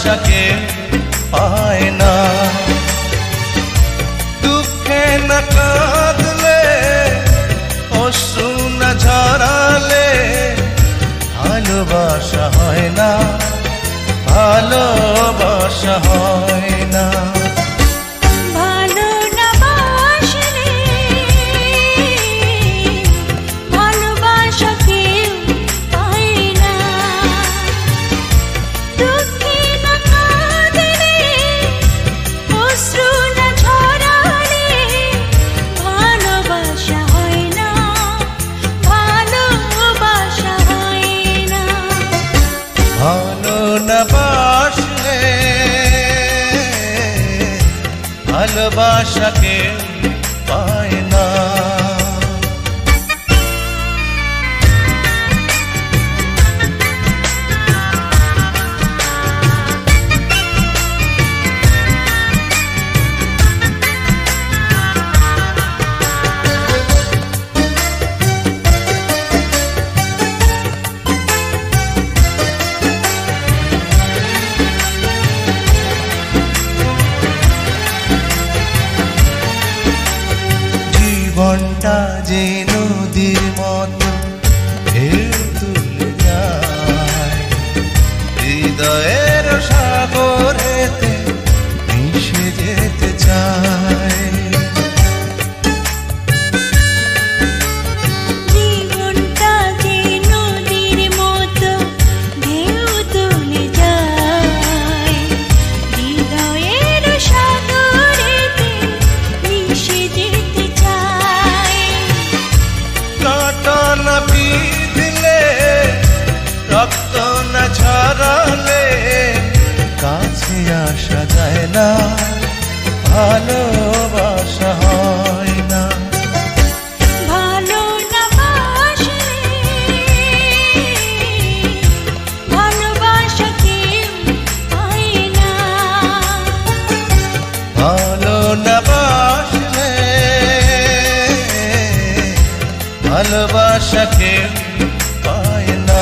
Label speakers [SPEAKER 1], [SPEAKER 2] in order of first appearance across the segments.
[SPEAKER 1] ভালোবাসাকে পায় না। দুঃখে না কাঁদলে, অশ্রু না ঝরালে ভালোবাসা হয় না, ভালোবাসা হয় না। ভালোবাসাকে পায় না। জীবনটা যে নদীর মতো ঢেউ তুলে যায়, হৃদয়ের সাগরেতে মিশে যেতে চায়।
[SPEAKER 2] জীবনটা যে নদীর মতো ঢেউ তুলে যায়, হৃদয়ের সাগরেতে মিশে যেতে চায়।
[SPEAKER 1] কাঁটা না বিঁধলে, রক্ত না ঝরালে কাছে আসা যায় না, ভালোবাসা হয় না।
[SPEAKER 2] ভালো না বাসলে ভালোবাসা কেউ পায় না।
[SPEAKER 1] ভালো না বাসলে ভালোবাসাকে পায় না।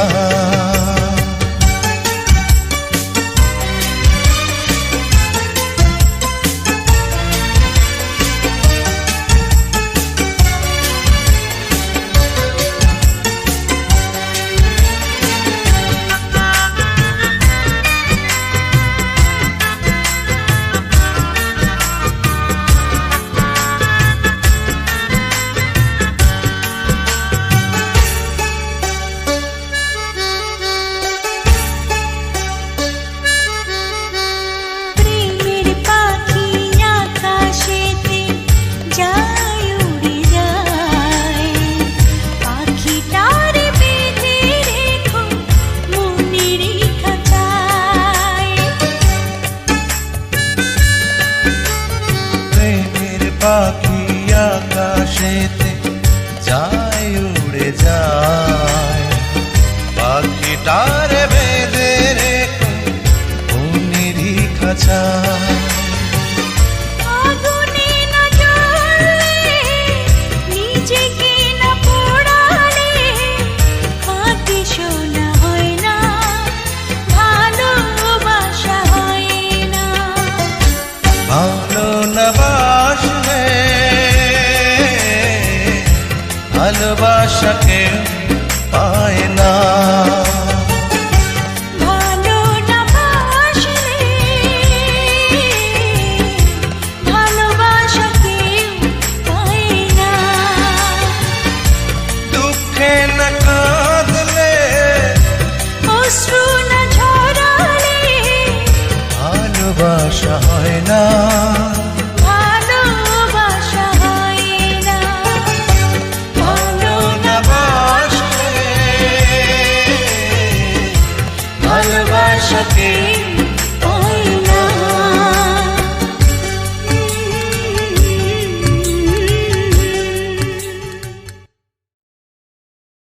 [SPEAKER 1] পাখি আকাশেতে যায় উড়ে যায়, পাখিটার বেঁধে রেখো মনেরই খাঁচায়।
[SPEAKER 2] আগুনে না জ্বললে, নিজেকে না পোড়ালে হাতে শোনা হয় না, ভালোবাসা হয় না।
[SPEAKER 1] ভালো না বাসলে ভালোবাসাকে পায় না।
[SPEAKER 2] ভালো না বাসলে ভালোবাসা কেউ পায় না।
[SPEAKER 1] দুঃখে না কাঁদলে,
[SPEAKER 2] অশ্রু না ঝরালে
[SPEAKER 1] ভালোবাসা হয় না।